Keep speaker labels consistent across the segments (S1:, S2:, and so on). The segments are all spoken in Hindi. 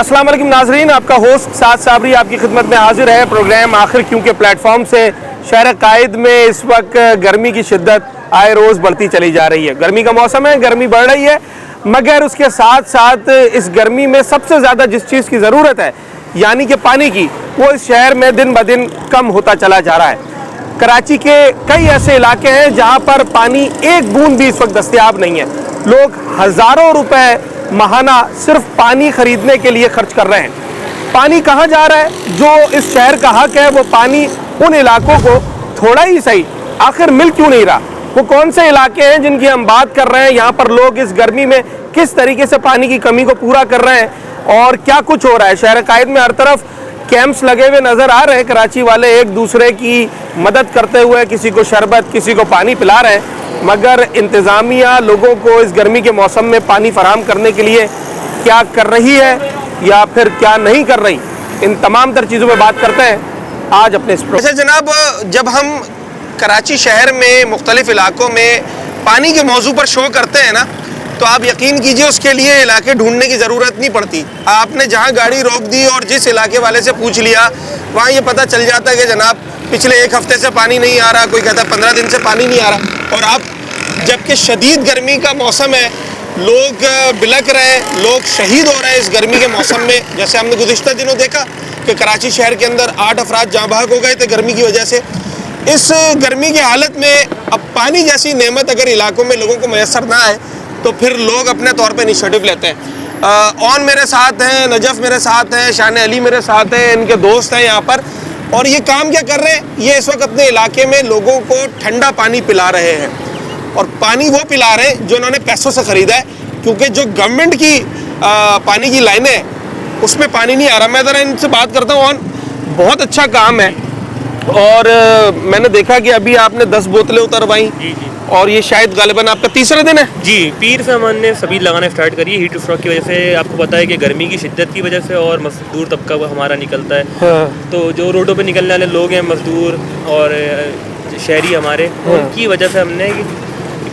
S1: अस्सलाम वालेकुम नाजरीन, आपका होस्ट साद साबरी आपकी खिदमत में हाजिर है। प्रोग्राम आखिर क्यों के प्लेटफॉर्म से शहर कायद में इस वक्त गर्मी की शिद्दत आए रोज़ बढ़ती चली जा रही है। गर्मी का मौसम है, गर्मी बढ़ रही है, मगर उसके साथ साथ इस गर्मी में सबसे ज़्यादा जिस चीज़ की ज़रूरत है यानी कि पानी की, वो इस शहर में दिन ब दिन कम होता चला जा रहा है। कराची के कई ऐसे इलाके हैं जहाँ पर पानी एक बूंद भी इस वक्त दस्तयाब नहीं है। लोग हज़ारों रुपए महाना सिर्फ पानी खरीदने के लिए खर्च कर रहे हैं। पानी कहाँ जा रहा है? जो इस शहर का हक है वो पानी उन इलाकों को थोड़ा ही सही आखिर मिल क्यों नहीं रहा? वो कौन से इलाके हैं जिनकी हम बात कर रहे हैं? यहाँ पर लोग इस गर्मी में किस तरीके से पानी की कमी को पूरा कर रहे हैं और क्या कुछ हो रहा है? शहर कायद में हर तरफ कैंप्स लगे हुए नज़र आ रहे हैं। कराची वाले एक दूसरे की मदद करते हुए किसी को शरबत, किसी को पानी पिला रहे हैं, मगर इंतज़ामिया लोगों को इस गर्मी के मौसम में पानी फराहम करने के लिए क्या कर रही है या फिर क्या नहीं कर रही, इन तमाम तर चीज़ों पर बात करते हैं आज अपने इस
S2: वैसे जनाब, जब हम कराची शहर में मुख्तलिफ इलाकों में पानी के मौजू पर शो करते हैं ना, तो आप यकीन कीजिए उसके लिए इलाके ढूंढने की ज़रूरत नहीं पड़ती। आपने जहाँ गाड़ी रोक दी और जिस इलाके वाले से पूछ लिया, वहाँ ये पता चल जाता है कि जनाब पिछले एक हफ्ते से पानी नहीं आ रहा, कोई कहता है 15 दिन से पानी नहीं आ रहा। और आप जबकि शदीद गर्मी का मौसम है, लोग बिलक रहे हैं, लोग शहीद हो रहे हैं इस गर्मी के मौसम में। जैसे हमने गुज़िश्ता दिनों देखा कि कराची शहर के अंदर 8 अफराद जाँ बहक हो गए थे गर्मी की वजह से। इस गर्मी की हालत में अब पानी जैसी नेमत अगर इलाकों में लोगों को मैसर ना आए तो फिर लोग अपने तौर पे इनिशिएटिव लेते हैं। ऑन मेरे साथ हैं, नजफ़ मेरे साथ हैं, शान अली मेरे साथ हैं, इनके दोस्त हैं यहाँ पर। और ये काम क्या कर रहे हैं? ये इस वक्त अपने इलाके में लोगों को ठंडा पानी पिला रहे हैं, और पानी वो पिला रहे हैं जो उन्होंने पैसों से ख़रीदा है, क्योंकि जो गवर्नमेंट की पानी की लाइनें हैं उसमें पानी नहीं आ रहा। मैं ज़रा इनसे बात करता हूँ। ऑन बहुत अच्छा काम है, और मैंने देखा कि अभी आपने 10 बोतलें उतरवाई।
S3: जी,
S2: और ये शायद गालिबन आपका तीसरा दिन है।
S3: जी, पीर से हमने सभी लगाना स्टार्ट करी है। हीट स्ट्रोक की वजह से, आपको पता है कि गर्मी की शिद्दत की वजह से और मजदूर तबका हमारा निकलता है।
S2: हाँ।
S3: तो जो रोडों पे निकलने वाले लोग हैं, मजदूर और शहरी हमारे, उनकी वजह से हमने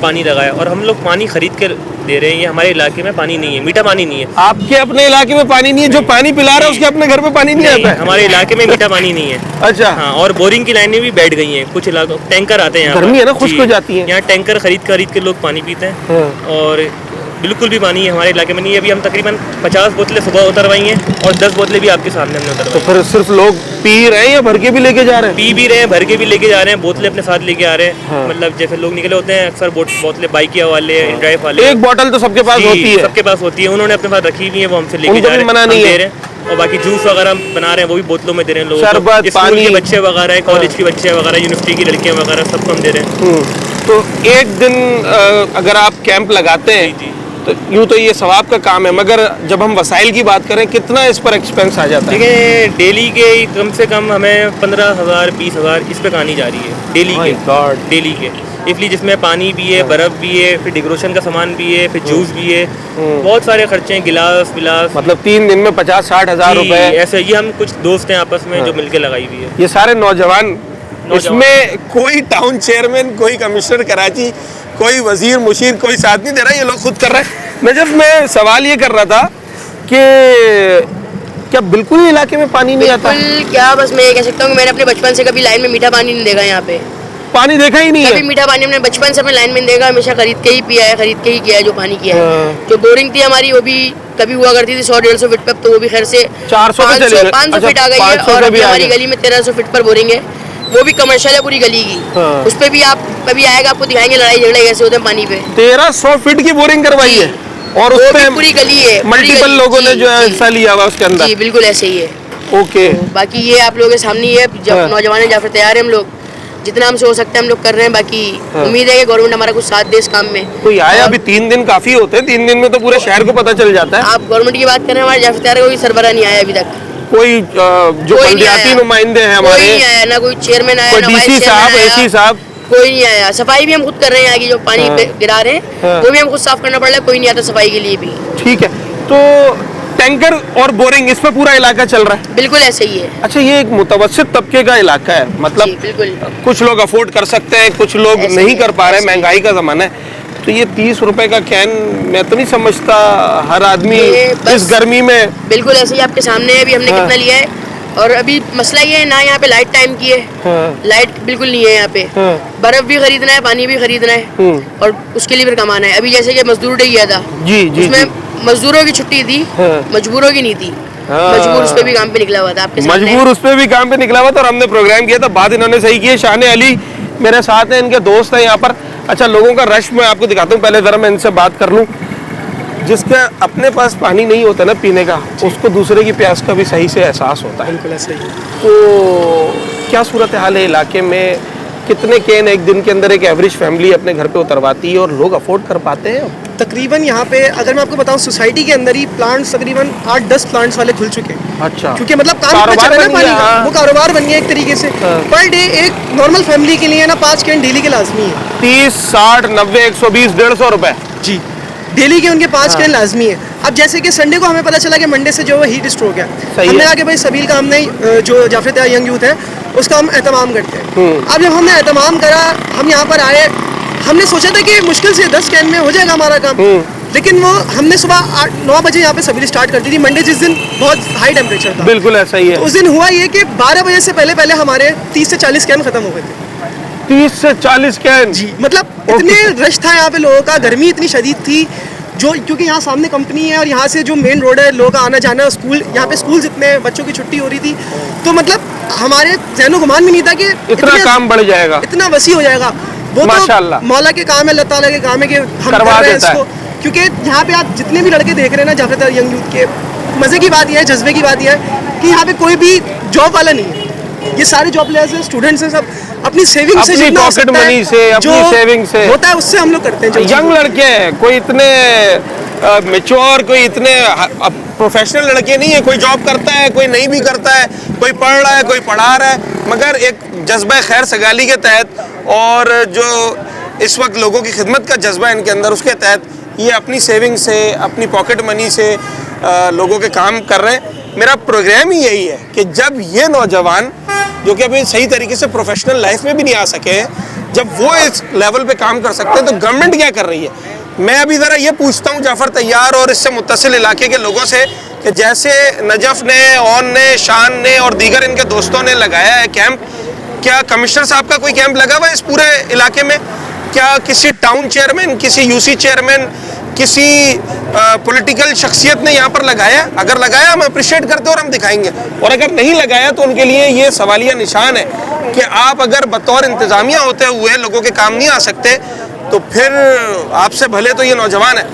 S3: पानी लगाया। और हम लोग पानी खरीद कर दे रहे हैं। ये हमारे इलाके में पानी नहीं है, मीठा पानी नहीं है।
S2: आपके अपने इलाके में पानी नहीं है? जो पानी पिला रहा है उसके अपने घर पे पानी नहीं आता है?
S3: हमारे इलाके में मीठा पानी नहीं है।
S2: अच्छा।
S3: हाँ, और बोरिंग की लाइनें भी बैठ गई हैं कुछ इलाकों। टैंकर आते हैं,
S2: गर्मी है ना, खुश्क हो जाती है।
S3: यहाँ टैंकर खरीद के लोग पानी पीते हैं।
S2: हाँ।
S3: और बिल्कुल भी पानी हमारे इलाके में नहीं है। अभी हम तकरीबन 50 बोतलें सुबह उतरवाई हैं और 10 बोतलें भी आपके सामने हमने उतरवाई।
S2: तो फिर सिर्फ लोग पी रहे हैं या भर के भी लेके जा रहे हैं?
S3: पी भी रहे हैं, भर के भी लेके जा रहे हैं, बोतलें अपने साथ लेके आ रहे हैं।
S2: हाँ।
S3: मतलब जैसे लोग निकले होते हैं अक्सर बोतलें बाइक वाले, ड्राइव वाले।
S2: एक बोतल तो सबके पास होती है।
S3: सबके पास होती है, उन्होंने अपने पास रखी हुई है, वो हमसे लेके जा रहे हैं,
S2: मना नहीं
S3: दे रहे हैं। और बाकी जूस वगैरह हम बना रहे हैं, वो भी बोतलों में दे रहे हैं लोगों को।
S2: शरबत,
S3: स्कूल के
S2: पानी।
S3: बच्चे वगैरह, कॉलेज के बच्चे वगैरह, यूनिवर्सिटी की लड़कियां वगैरह, सबको हम दे रहे हैं।
S2: तो एक दिन अगर आप कैंप लगाते हैं
S3: जी।
S2: तो यूँ तो ये सवाब का काम है, मगर जब हम वसाइल की बात करें, कितना इस पर एक्सपेंस आ जाता है?
S3: देखिए, डेली के कम से कम हमें 15,000 20,000 इस पे कहानी जा रही है डेली के। डेली के इसलिए जिसमें पानी भी है, बर्फ़ भी है, फिर डेकोरेशन का सामान भी है, फिर जूस भी है, बहुत सारे खर्चे हैं, गिलास विलास।
S2: मतलब 3 दिन में 50-60 हज़ार रुपए
S3: ऐसे। ये हम कुछ दोस्त हैं आपस में जो मिलके लगाई हुई है।
S2: ये सारे नौजवान। इसमें कोई टाउन चेयरमैन, कोई कमिश्नर कराची, कोई वजीर मुशीर कोई साथ नहीं दे रहा, ये लोग खुद कर रहे हैं। नजफ, मैं सवाल ये कर रहा था कि क्या बिल्कुल ही इलाके में पानी नहीं आता?
S4: क्या, बस मैं ये कह सकता हूँ कि मैंने अपने बचपन से कभी लाइन में मीठा पानी नहीं देखा। यहाँ पे
S2: पानी देखा ही नहीं है?
S4: कभी मीठा पानी हमने बचपन से अपने लाइन में नहीं देखा। हमेशा खरीद के ही पिया है, खरीद के ही किया है जो पानी किया है। जो बोरिंग थी हमारी, वो भी कभी हुआ करती थी 100-150 फीट पर, तो वो भी खैर से 500 फीट आ गई है। और हमारी गली में 1300 फीट पर बोरिंग है, वो भी कमर्शियल है पूरी गली की। हाँ। उस पे भी आप कभी आएगा, आपको दिखाएंगे लड़ाई झगड़े कैसे होते हैं पानी पे।
S2: 1300 फीट की बोरिंग करवाई है, और उस पे
S4: पूरी गली है,
S2: मल्टीपल लोगों ने जो है हिस्सा लिया हुआ उसके अंदर।
S4: जी बिल्कुल ऐसे ही है।
S2: ओके।
S4: बाकी ये आप लोगों के सामने ही है। जब नौजवान है, जाफर तैयार है, हम लोग जितना हमसे हो सकता है हम लोग कर रहे हैं। बाकी उम्मीद है कि गवर्नमेंट हमारा कुछ साथ दे इस काम में।
S2: कोई आया? अभी 3 दिन काफी होते हैं, 3 दिन में तो पूरे शहर को पता चल जाता है।
S4: आप गवर्नमेंट की बात कर रहे हैं, हमारे जाफर तैयार कोई सरबराह नहीं आया अभी तक।
S2: कोई जो बल्दियाती नुमाइंदे हैं हमारे,
S4: कोई नहीं आया, ना कोई चेयरमैन आया, ना
S2: डीसी साहब, एसी साहब,
S4: कोई नहीं आया। सफाई भी हम खुद कर रहे हैं, आगे जो पानी गिरा रहे हैं वो भी हम खुद साफ करना पड़ रहा है, कोई नहीं आता सफाई के लिए भी।
S2: ठीक है। तो टैंकर और बोरिंग, इस पे पूरा इलाका चल रहा है?
S4: बिल्कुल ऐसे ही है।
S2: अच्छा, ये एक मुतवस्सित तबके का इलाका है, मतलब
S4: बिल्कुल।
S2: कुछ लोग अफोर्ड कर सकते हैं, कुछ लोग नहीं कर पा रहे, महंगाई का ज़माना है।
S1: तो ये 30 रुपए का कैन, मैं तो नहीं समझता हर आदमी
S4: ये बस-
S1: इस गर्मी में।
S4: बिल्कुल ऐसे ही आपके सामने है, अभी हमने
S1: हाँ।
S4: कितना लिया है। और अभी मसला ये है ना, यहाँ पे लाइट टाइम की है,
S1: हाँ,
S4: लाइट बिल्कुल नहीं है यहाँ पे।
S1: हाँ।
S4: बर्फ भी खरीदना है, पानी भी खरीदना है, और उसके लिए फिर कमाना है। अभी जैसे कि मजदूर डे किया था,
S1: जी जी
S4: उसमें
S1: जी।
S4: मजदूरों की छुट्टी थी,
S1: हाँ।
S4: मजबूरों की नहीं थी।
S1: हाँ।
S4: मजबूर उस पे भी काम पे निकला हुआ था आपके सामने।
S1: मजबूर उस पे भी काम पे निकला हुआ था, और हमने प्रोग्राम किया था। बात इन्होंने सही की है। शान अली मेरे साथ हैं, इनके दोस्त हैं यहाँ पर। अच्छा, लोगों का रश मैं आपको दिखाता हूँ, पहले जरा मैं इनसे बात कर लूँ। जिसका अपने पास पानी नहीं होता ना पीने का, उसको दूसरे की प्यास का भी सही से एहसास होता है।
S5: बिल्कुल ऐसा ही है।
S1: तो क्या सूरत हाल है इलाके में? कितने कैन एक दिन के अंदर एक एवरेज फैमिली अपने घर पे उतरवाती है, और लोग अफोर्ड कर पाते हैं?
S5: तकरीबन यहाँ पे अगर मैं आपको बताऊँ, सोसाइटी के अंदर ही प्लांट्स तकरीबन 8-10 प्लांट्स वाले खुल चुके हैं।
S1: अच्छा,
S5: क्योंकि मतलब काम
S1: कारोबार
S5: इतना चल रहा है
S1: बन
S5: पानी
S1: गया,
S5: का,
S1: हाँ।
S5: वो कारोबार बन गया एक तरीके से।
S1: हाँ।
S5: पर डे एक नॉर्मल फैमिली के लिए ना 5 कैन डेली के लाजमी है।
S1: 30, 60, 90, 120, 150 रुपए।
S5: जी, डेली के उनके 5 कैन लाजमी है। अब जैसे कि संडे को हमें पता चला कि मंडे से जो है हीट स्ट्रोक है,
S1: सही
S5: हमने
S1: है।
S5: कहा कि भाई सबील का हमने जो जाफर यंग यूथ है उसका हम एहतमाम करते हैं। अब जब हमने एहतमाम करा, हम यहाँ पर आए, हमने सोचा था कि मुश्किल से 10 कैन में हो जाएगा हमारा काम। लेकिन वो हमने सुबह 8-9 बजे यहाँ पे सबील स्टार्ट कर दी थी। मंडे जिस दिन बहुत हाई टेम्परेचर था,
S1: बिल्कुल ऐसा ही है।
S5: तो उस दिन हुआ ये कि 12 बजे से पहले पहले हमारे 30 से 40 कैन खत्म हो गए थे।
S1: 30 से 40 कैन?
S5: जी, मतलब इतने रश था यहाँ पे लोगों का, गर्मी इतनी शदीद थी। जो क्योंकि यहाँ सामने कंपनी है और यहाँ से जो मेन रोड है, लोगों का आना जाना, स्कूल, यहाँ पे स्कूल जितने हैं, बच्चों की छुट्टी हो रही थी, तो मतलब हमारे ज़हनो गुमान भी नहीं था कि
S1: इतना काम बढ़ जाएगा,
S5: इतना वसी हो जाएगा। वो
S1: माशाल्लाह।
S5: तो मौला के काम है, अल्लाह ताला के काम है कि हम
S1: करवा
S5: कर रहे हैं
S1: देता है।
S5: इसको। क्योंकि यहाँ पे आप जितने भी लड़के देख रहे हैं ना जाफर यंग यूथ के, मज़े की बात यह है, जज्बे की बात यह है कि यहाँ पे कोई भी जॉब वाला नहीं है। ये सारे जॉब लेयर्स हैं, स्टूडेंट्स हैं, सब अपनी सेविंग से,
S1: अपनी
S5: जितना हो
S1: पॉकेट
S5: सकता है,
S1: मनी से, अपनी
S5: जो
S1: सेविंग से
S5: होता है उससे हम लोग करते हैं। जो
S1: यंग लड़के हैं, कोई इतने मैच्योर, कोई इतने प्रोफेशनल लड़के नहीं है। कोई जॉब करता है, कोई नहीं भी करता है, कोई पढ़ रहा है, कोई पढ़ा रहा है, मगर एक जज्बा खैर सगाली के तहत और जो इस वक्त लोगों की खिदमत का जज्बा इनके अंदर, उसके तहत ये अपनी सेविंग से, अपनी पॉकेट मनी से लोगों के काम कर रहे हैं। मेरा प्रोग्राम ही यही है कि जब ये नौजवान जो कि अभी सही तरीके से प्रोफेशनल लाइफ में भी नहीं आ सके हैं, जब वो इस लेवल पे काम कर सकते हैं, तो गवर्नमेंट क्या कर रही है? मैं अभी ज़रा ये पूछता हूँ जाफ़र तैयार और इससे मुत्तसिल इलाके के लोगों से कि जैसे नजफ़ ने, ओन ने, शान ने और दीगर इनके दोस्तों ने लगाया है कैंप, क्या कमिश्नर साहब का कोई कैंप लगा हुआ है इस पूरे इलाके में? क्या किसी टाउन चेयरमैन, किसी यूसी चेयरमैन, किसी पॉलिटिकल शख्सियत ने यहाँ पर लगाया? अगर लगाया हम अप्रिशिएट करते और हम दिखाएंगे, और अगर नहीं लगाया तो उनके लिए ये सवालिया निशान है कि आप अगर बतौर इंतज़ामिया होते हुए लोगों के काम नहीं आ सकते, तो फिर आपसे भले तो ये नौजवान है।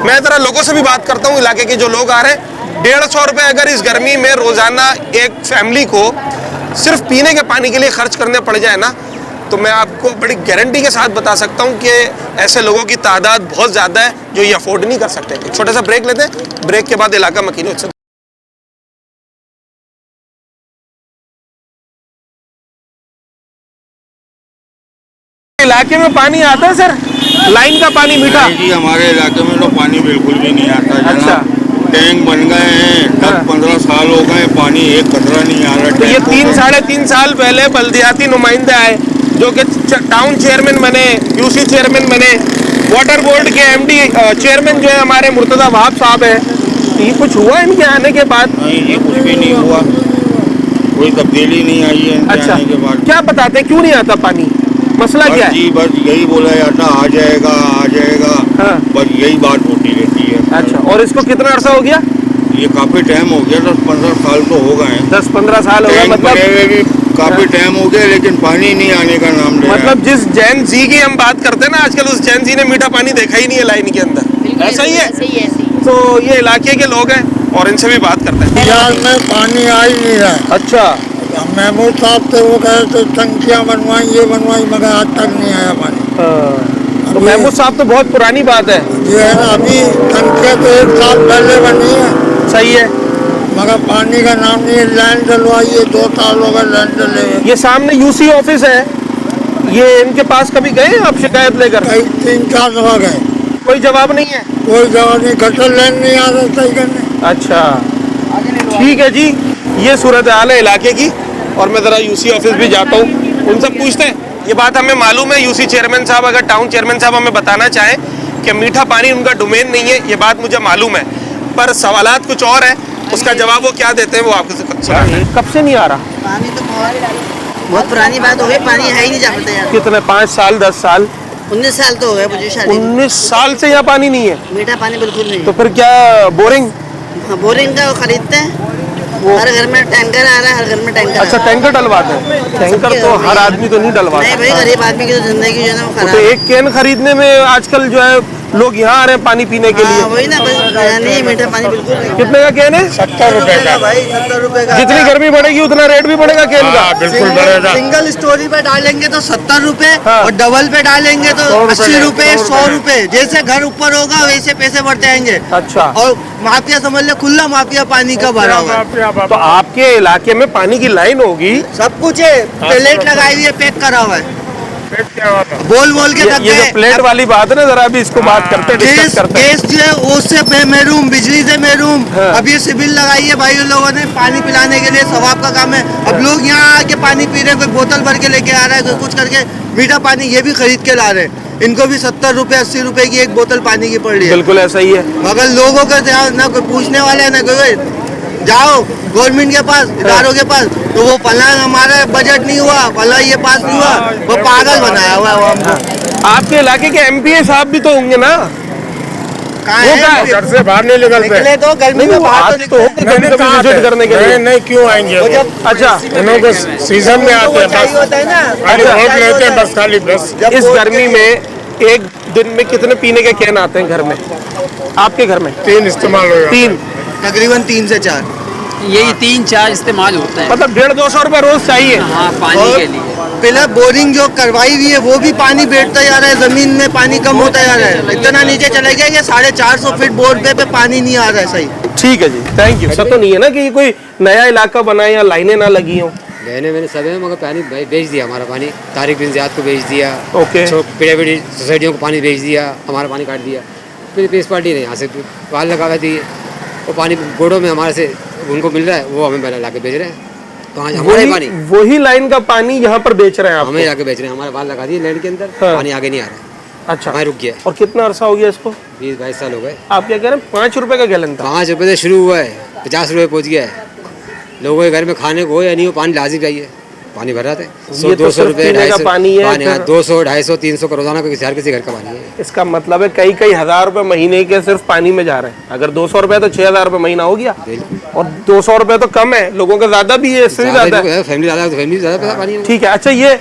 S1: मैं ज़रा लोगों से भी बात करता हूँ, इलाके के जो लोग आ रहे हैं। 150 रुपये अगर इस गर्मी में रोज़ाना एक फैमिली को सिर्फ पीने के पानी के लिए खर्च करने पड़ जाए ना, तो मैं आपको बड़ी गारंटी के साथ बता सकता हूँ कि ऐसे लोगों की तादाद बहुत ज़्यादा है जो ये अफोर्ड नहीं कर सकते। एक छोटा सा ब्रेक लेते हैं, ब्रेक के बाद इलाका मकीनों से। इलाके में पानी आता है सर? लाइन का पानी मीठा?
S6: नहीं जी, हमारे इलाके में तो पानी बिल्कुल भी नहीं आता।
S1: अच्छा।
S6: टैंक बन गए हैं, 10-15 साल हो गए, पानी एक कतरा नहीं आ रहा।
S1: तो ये 3-3.5 साल पहले बल्दियाती नुमाइंदे आए जो कि टाउन चेयरमैन बने, यूसी चेयरमैन बने, वाटर बोर्ड के एमडी चेयरमैन जो है हमारे मुर्तज़ा वहाब साहब है। ये कुछ हुआ इनके आने के बाद?
S6: नहीं जी, कुछ भी नहीं हुआ, कोई तब्दीली नहीं आई है इनके
S1: अच्छा,
S6: आने के बाद।
S1: क्या बताते हैं क्यों नहीं आता पानी? मसला क्या है?
S6: जी बस यही बोला जाता, आ जाएगा आ जाएगा,
S1: हाँ।
S6: बस यही बात होती रहती है।
S1: अच्छा, और इसको कितना अरसा हो गया?
S6: ये काफी टाइम हो गया, 10-15 साल तो हो गए हैं।
S1: 10-15 साल हो गए।
S6: टैंक बने हुए भी काफी
S1: हाँ।
S6: टाइम हो गया, लेकिन पानी नहीं आने का नाम ले रहा है।
S1: मतलब जिस जैन जी की हम बात करते हैं ना आजकल, उस जैन जी ने मीठा पानी देखा ही नहीं है लाइन के अंदर। ऐसा ही है।
S4: ऐसे ही है, ऐसे ही।
S1: तो ये इलाके के लोग हैं और इनसे भी बात करते हैं।
S7: बिहार में पानी आ ही नहीं रहा है।
S1: अच्छा,
S7: महमूद साहब से वो कहे तो टंकियाँ बनवाई, ये बनवाई, मगर आज तक नहीं आया पानी।
S1: तो महमूद साहब तो बहुत पुरानी बात है।
S7: ये है ना, अभी टंकियाँ तो 1 साल पहले बनी है,
S1: सही है।
S7: मगर पानी का नाम नहीं है। लैंड डलवाई है, 2 साल हो गए लैंड डले हुए।
S1: ये सामने यूसी ऑफिस है, ये इनके पास कभी गए आप शिकायत लेकर?
S7: कई 3-4 दफा गए,
S1: कोई जवाब नहीं है।
S7: कोई जवाब नहीं। गटर लैंड नहीं आ रहा सही करने।
S1: अच्छा, ठीक है जी, ये सूरत हाल है इलाके की। और मैं ज़रा यूसी ऑफिस भी जाता हूँ, उनसे पूछते हैं। ये बात हमें मालूम है, यूसी चेयरमैन साहब, अगर टाउन चेयरमैन साहब हमें बताना चाहें
S2: कि मीठा पानी उनका डोमेन नहीं है, ये बात मुझे मालूम है, पर सवालात कुछ और है। उसका जवाब वो क्या देते हैं वो आपको सुनाते हैं।
S1: कब से नहीं आ रहा?
S8: पानी तो बहुत पुरानी बात हो गई, पानी है ही नहीं जाते यार।
S1: कितने, 5 साल 10 साल?
S8: 19 साल तो हो गए मुझे शादी।
S1: 19 साल से यहाँ पानी नहीं है?
S8: मीठा पानी बिल्कुल नहीं।
S1: तो फिर क्या बोरिंग?
S8: बोरिंग का वो खरीदते हैं, हर घर में टैंकर आ रहा है, हर घर में टैंकर।
S1: अच्छा, टैंकर डलवाते हैं? टैंकर तो हर आदमी तो नहीं डलवाता।
S8: नहीं भाई, गरीब आदमी की तो जिंदगी जो है ना वो खराब
S1: तो
S8: है।
S1: एक कैन खरीदने में आजकल जो है लोग यहाँ आ रहे हैं पानी पीने के लिए।
S8: वही ना, बस नहीं मीठा पानी बिल्कुल नहीं।
S1: कितने का कैन है?
S6: 70 रुपए का
S8: भाई, 70 रुपए का।
S1: जितनी गर्मी बढ़ेगी उतना रेट भी बढ़ेगा कैन का?
S6: बिल्कुल बढ़ेगा।
S8: सिंगल स्टोरी पे डालेंगे तो 70 रुपए,
S1: हाँ।
S8: और डबल पे डालेंगे तो
S1: 100 रुपए
S8: 80 रुपए, 100
S6: 100
S8: रुपए। जैसे घर ऊपर होगा वैसे पैसे बढ़ते आएंगे।
S1: अच्छा।
S8: और माफिया समझ ले, खुला माफिया पानी का भरा हुआ है।
S1: तो आपके इलाके में पानी की लाइन होगी?
S8: सब कुछ है, प्लेट लगाई हुई है, पैक करा हुआ है, बोल बोल के थक
S1: ये जो
S8: गए।
S1: प्लेट वाली बात है ना, जरा अभी इसको बात करते हैं, डिस्कस करते हैं।
S8: गैस जो है उससे महरूम, बिजली से महरूम।
S1: हाँ।
S8: अब ये सिबिल लगाई है भाई लोगों ने पानी पिलाने के लिए, सवाब का काम है। अब लोग यहाँ आके पानी पी रहे हैं, कोई बोतल भर के लेके आ रहा है, कोई कुछ करके। मीठा पानी ये भी खरीद के ला रहे हैं, इनको भी 70 रुपए 80 रुपए की एक बोतल पानी की पड़ रही है।
S1: बिल्कुल ऐसा ही है।
S8: मगर लोगों का ना कोई पूछने वाला है, ना कोई। जाओ गवर्नमेंट के पास, इदारों के पास, तो वो फला हमारा बजट नहीं हुआ, फला ये पास नहीं हुआ, वो पागल बनाया हुआ है वो हमको।
S1: आपके इलाके के एमपीए साहब भी तो होंगे ना?
S8: कहाँ
S1: वो
S8: है?
S1: कहाँ है?
S6: घर से बाहर नहीं निकलते।
S8: निकले तो गर्मी में बाहर तो
S1: तो
S8: निकले।
S1: कभी कभी विजिट करने के लिए।
S6: नहीं, क्यों आएंगे
S8: वो
S6: वो?
S8: जब
S1: अच्छा,
S6: इन्होंने सीजन में आते हैं
S8: चाहिए
S6: बस,
S8: होता है ना,
S6: खाली
S1: अच्छा।
S6: वोट लेते हैं बस, खाली बस।
S8: जब
S1: इस
S8: वोट
S1: गर्मी
S8: के-
S1: में एक दिन में कितने पीने के कैन आते हैं घर में? आपके घर में?
S6: 3 इस्तेमाल हो
S1: 3?
S8: तकरीबन 3 से 4।
S9: यही 3-4 इस्तेमाल होता है।
S1: मतलब 150-200 रुपए रोज चाहिए?
S9: हाँ, पानी
S8: और
S9: के लिए।
S8: पहले बोरिंग जो करवाई हुई है वो भी पानी बैठता जा रहा है, जमीन में पानी कम होता जा रहा है। इतना नीचे चले गए कि 450 फीट बोर पे पानी नहीं आ रहा है सही।
S1: ठीक है जी, थैंक यू। ऐसा तो नहीं है ना कि ये कोई नया इलाका बना है या लाइनें ना लगी हो?
S10: लेने मैंने सब है, मगर पानी बेच दिया हमारा पानी। तारिक बिन ज़ियाद को बेच दिया,
S1: ओके।
S10: प्राइवेट सोसाइटियों को पानी बेच दिया, हमारा पानी काट दिया। फिर पीस पार्टी ने यहाँ से पाल लगा दी, वो पानी गोड़ों में हमारे से उनको मिल रहा है, वो हमें ला के बेच रहे हैं। तो आज हमारे पानी
S1: वही लाइन का पानी यहाँ पर बेच रहे हैं आप?
S10: हमें लाके बेच रहे हैं, हमारे बाल लगा दिए लैंड के अंदर।
S1: हाँ।
S10: पानी आगे नहीं आ रहा है,
S1: अच्छा,
S10: वहाँ रुक गया।
S1: और कितना अरसा हो गया इसको?
S10: 20-22 साल हो गए।
S1: आप क्या कह रहे हैं? 5 रुपए का गैलन था?
S10: 5 रुपये से शुरू हुआ है, 50 रुपये पहुँच गया है। लोगों के घर में खाने को हो या नहीं हो, पानी लाजिम चाहिए। पानी भर रहा था, 100-200 रुपये, 250
S1: पानी है,
S10: 200, 250, 300 का रोजाना किसी घर का पानी है।
S1: इसका मतलब है कई हजार रुपए महीने के सिर्फ पानी में जा रहे हैं। अगर 200 रुपए तो 6000 रुपए महीना हो गया, और 200 रुपए तो कम है, लोगों का ज्यादा भी है, इससे भी ज्यादा है।
S10: फैमिली ज़्यादा तो फैमिली ज़्यादा पैसा पानी है।
S1: ठीक है। अच्छा, ये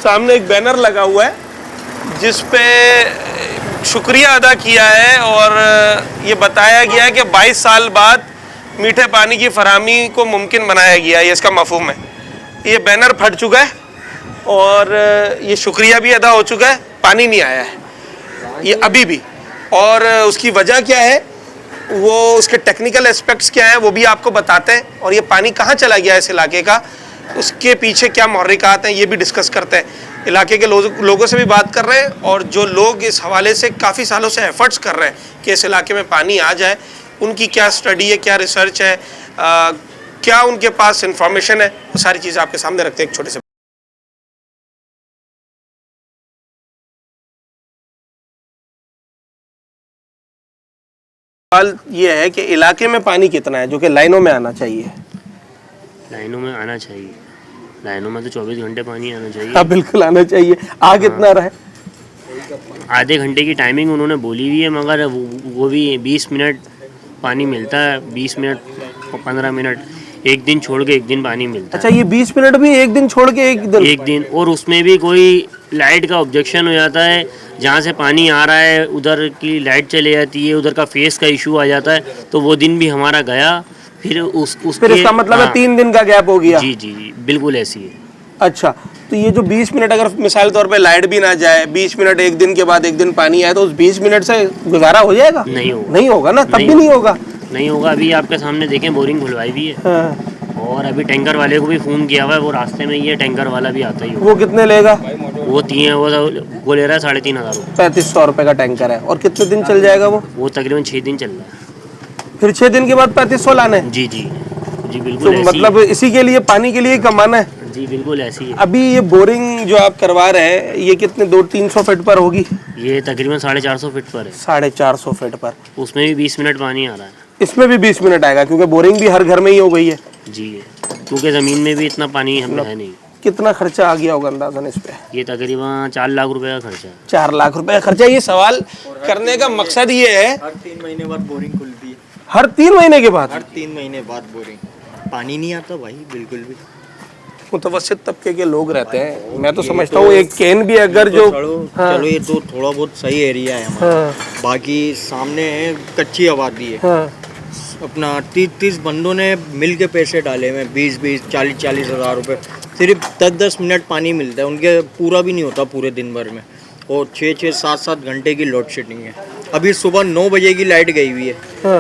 S1: सामने एक बैनर लगा हुआ है
S2: जिस पे शुक्रिया अदा किया है और ये बताया गया है कि 22 साल बाद मीठे पानी की फरहमी को मुमकिन बनाया गया है। ये इसका मफहूम है। ये बैनर फट चुका है और ये शुक्रिया भी अदा हो चुका है, पानी नहीं आया है ये अभी भी। और उसकी वजह क्या है, वो उसके टेक्निकल एस्पेक्ट्स क्या हैं वो भी आपको बताते हैं, और ये पानी कहाँ चला गया इस इलाके का, उसके पीछे क्या महर्रिकात हैं ये भी डिस्कस करते हैं। इलाके के लोगों से भी बात कर रहे हैं, और जो लोग इस हवाले से काफ़ी सालों से एफर्ट्स कर रहे हैं कि इस इलाके में पानी आ जाए, उनकी क्या स्टडी है, क्या रिसर्च है, क्या उनके पास इंफॉर्मेशन है, वो सारी चीज़ें आपके सामने रखते हैं एक छोटे से। सवाल ये है कि इलाके में पानी कितना है जो कि लाइनों में आना चाहिए?
S3: लाइनों में आना चाहिए, लाइनों में तो 24 घंटे पानी आना चाहिए।
S1: हाँ, बिल्कुल आना चाहिए। आ कितना रहा है?
S3: आधे घंटे की टाइमिंग उन्होंने बोली हुई है, मगर वो भी 20 मिनट पानी मिलता है, 20 मिनट और 15 मिनट, एक दिन छोड़ के एक दिन पानी मिलता
S1: अच्छा, ये 20 मिनट भी एक दिन छोड़ के एक दिन?
S3: है, एक दिन। और उसमें भी कोई लाइट का ऑब्जेक्शन हो जाता है, जहाँ से पानी आ रहा है उधर की लाइट चली जाती है, उधर का फेस का इशू आ जाता है, तो वो दिन भी हमारा गया। फिर
S1: फिर इसका मतलब है 3 दिन का गैप हो गया?
S3: जी जी जी, बिल्कुल ऐसी है।
S1: अच्छा, तो ये जो 20 मिनट अगर मिसाल तौर पे लाइट भी ना जाए, 20 मिनट एक दिन के बाद एक दिन पानी आए, तो उस 20 मिनट से गुजारा हो जाएगा?
S3: नहीं होगा।
S1: नहीं होगा ना, तब भी नहीं होगा।
S3: नहीं होगा। अभी आपके सामने देखें, बोरिंग खुलवाई भी है।
S1: हाँ।
S3: और अभी टैंकर वाले को भी फ़ोन किया हुआ है, वो रास्ते में ही है, टैंकर वाला भी आता ही होगा।
S1: वो कितने लेगा?
S3: वो ले रहा है 3,500 रुपये।
S1: 3500 रुपए का टैंकर है। और कितने दिन चल जाएगा वो?
S3: तकरीबन 6 दिन चल रहा है।
S1: फिर 6 दिन के बाद 3500 लाने?
S3: जी जी जी,
S1: तो
S3: बिल्कुल।
S1: मतलब इसी के लिए, पानी के लिए कमाना है?
S11: जी बिल्कुल ऐसी है।
S1: अभी ये बोरिंग जो आप करवा रहे हैं ये कितने 200-300 फीट पर होगी?
S11: ये तकरीबन 450 फीट पर है।
S1: 450 फीट पर।
S11: उसमें भी 20 मिनट पानी आ रहा है।
S1: इसमें भी 20 मिनट आएगा क्योंकि बोरिंग भी हर घर में ही हो गई है।
S11: जी क्योंकि ज़मीन में भी इतना पानी हमें है नहीं।
S1: कितना खर्चा आ गया होगा अंदाजन इस पे?
S11: ये तकरीबन 4 लाख रुपए का खर्चा है।
S1: 4 लाख रुपए का खर्चा। ये सवाल करने का मकसद ये है,
S12: हर 3 महीने बाद बोरिंग खुलती है।
S1: हर 3 महीने के बाद?
S12: हर 3 महीने बाद बोरिंग। पानी नहीं आता भाई बिल्कुल भी।
S1: मुतवस्सित तबके के लोग रहते हैं, मैं तो समझता हूँ एक कैन भी अगर जो
S12: चलो ये तो थोड़ा बहुत सही एरिया है हमारा, बाकी सामने है कच्ची आबादी है। अपना 30 बंदों ने मिल के पैसे डाले हुए, 20-20, 40-40 हज़ार रुपये, सिर्फ 10-10 मिनट पानी मिलता है उनके, पूरा भी नहीं होता पूरे दिन भर में, और 6-6, 7-7 घंटे की लोड शेडिंग है। अभी सुबह 9 बजे की लाइट गई हुई है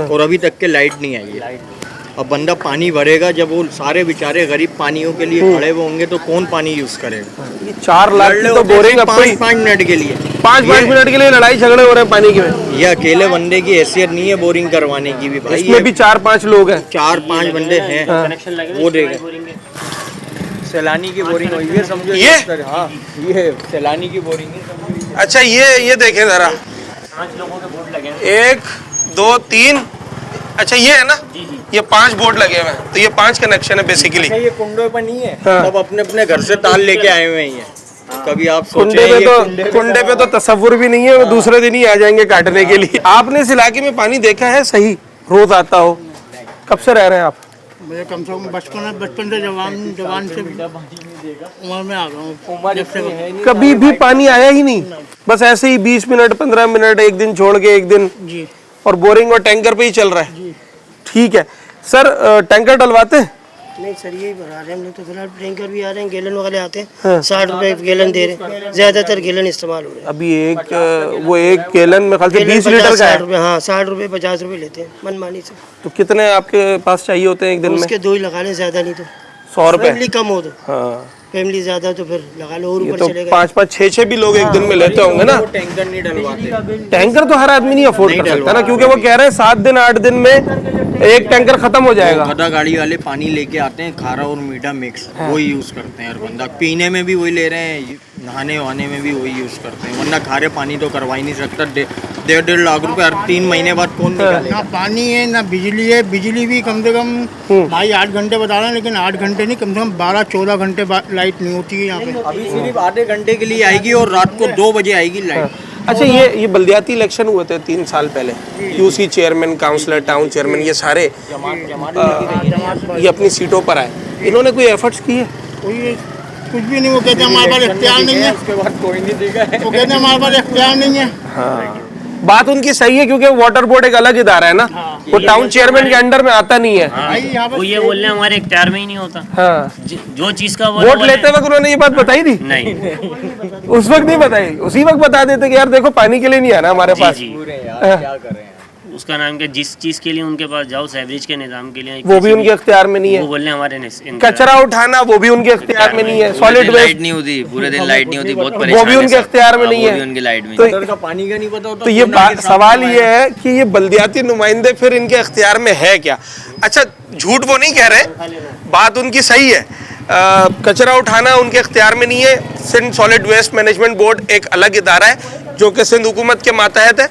S12: और अभी तक के लाइट नहीं आई है। अब बंदा पानी भरेगा, जब वो सारे बेचारे गरीब पानियों के लिए खड़े हुए होंगे तो कौन पानी यूज करेगा?
S1: 4 लाख की तो बोरिंग
S12: 5 मिनट के लिए,
S1: 5 मिनट के लिए लड़ाई झगड़े हो रहे हैं पानी के।
S12: ये अकेले बंदे की हैसियत नहीं है बोरिंग करवाने की भी भाई।
S1: इसमें भी 4-5 लोग हैं,
S12: 4-5 बंदे हैं। वो देखे सैलानी की बोरिंग हुई है, समझो ये। हाँ ये सैलानी की बोरिंग है।
S2: अच्छा ये देखें जरा, 1 2 3, अच्छा ये है ना, ये 5 बोर्ड लगे हुए हैं, तो ये 5 कनेक्शन है बेसिकली।
S12: ये कुंडों पर नहीं है, सब अपने अपने घर से ताल लेके आए हुए हैं। कभी आप सोचे
S1: कुंडे पे तो तसव्वुर भी नहीं है, वो दूसरे दिन ही आ जाएंगे काटने के लिए। आपने इस इलाके में पानी देखा है सही, रोज आता हो? कब से रह रहे हैं आप?
S7: मुझे कम से कम बचपन से जवान से उम्र में आ गया हूँ।
S1: कभी भी पानी आया ही नहीं, बस ऐसे ही 20 मिनट 15 मिनट एक दिन छोड़ के एक दिन
S7: जी।
S1: और बोरिंग और टैंकर पे ही चल रहा है। ठीक है सर, टैंकर डलवाते हैं?
S5: नहीं सर, यही भरा रहे हैं हम लोग तो फिलहाल। टैंकर भी आ रहे हैं, गैलन वाले आते हैं, 60 रुपए गैलन दे रहे हैं, ज्यादातर गैलन इस्तेमाल हो रहे हैं।
S1: अभी एक गैलन में खाली 20 लीटर का है।
S5: हाँ 60 रुपए 50 रुपए लेते हैं मनमानी से।
S1: तो कितने आपके पास चाहिए होते हैं एक दिन में?
S5: उसके 2 ही लगा लें, ज्यादा नहीं तो
S1: 100 रुपए।
S5: फैमिली कम हो तो,
S1: हाँ
S5: फैमिली ज्यादा तो फिर लगा लो, और ऊपर
S1: तो
S5: चलेगा।
S1: 5-5, 6-6 भी लोग एक दिन में लेते होंगे ना।
S12: टैंकर नहीं डलवाते।
S1: टैंकर तो हर आदमी नहीं अफोर्ड कर सकता ना, क्योंकि वो कह रहे हैं 7 दिन 8 दिन में एक टैंकर खत्म हो जाएगा।
S12: गधा गाड़ी वाले पानी लेके आते हैं, खारा और मीठा मिक्स, वही यूज करते हैं हर बंदा। पीने में भी वही ले रहे हैं, नहाने वहाने में भी वही यूज करते हैं, वरना खारे पानी तो करवा ही नहीं सकता। 1.5 लाख रुपए हर 3 महीने बाद कौन निकालेगा?
S7: ना पानी है ना बिजली है। बिजली भी कम से कम भाई 8 घंटे बता रहे हैं, लेकिन 8 घंटे नहीं, कम से कम 12-14 घंटे लाइट नहीं होती है यहाँ पे।
S12: अभी सिर्फ आधे घंटे के लिए आएगी और रात को 2 बजे आएगी लाइट।
S1: अच्छा, ये बल्दियाती इलेक्शन हुए थे 3 साल पहले, UC chairman, councillor, town chairman, ये सारे ये अपनी सीटों पर आए। इन्होंने कोई एफर्ट्स किए?
S7: कुछ भी नहीं। वो कहते हैं हमारे पास इख्तियार नहीं है,
S12: उसके बाद कोई नहीं देगा।
S7: वो कहते हैं हमारे पास इख्तियार नहीं है।
S1: हाँ, बात उनकी सही है, क्योंकि वाटर बोर्ड एक अलग इदारा है ना, वो टाउन चेयरमैन के अंडर में आता नहीं है।
S11: वो ये बोल रहे हैं हमारे इख्तियार में ही नहीं होता।
S1: हाँ,
S11: जो चीज का
S1: वोट लेते वक्त उन्होंने ये बात बताई थी?
S11: नहीं,
S1: उस वक्त नहीं बताई, उसी वक्त बता देते कि यार देखो पानी के लिए नहीं आना हमारे पास।
S12: क्या करें?
S11: उसका नाम क्या, जिस चीज के लिए उनके पास जाओ, सेवरेज के निजाम के लिए,
S1: वो भी उनके इख्तियार में नहीं है।
S11: वो बोल रहे हैं हमारे
S1: कचरा उठाना, वो भी उनके इख्तियार में नहीं है। सॉलिड वेस्ट
S11: नहीं होती, पूरे दिन लाइट नहीं होती, बहुत
S1: वो भी उनके इख्तियार में नहीं है।
S11: उनकी लाइट में
S12: का पानी का नहीं पता होता।
S1: तो ये सवाल ये है कि ये बल्दियाती नुमाइंदे फिर इनके इख्तियार में है क्या? अच्छा, झूठ वो नहीं कह रहे, बात उनकी सही है। कचरा उठाना उनके इख्तियार में नहीं है। Sindh solid waste management board एक अलग इदारा है जो कि सिंध हुकूमत के मातहत है।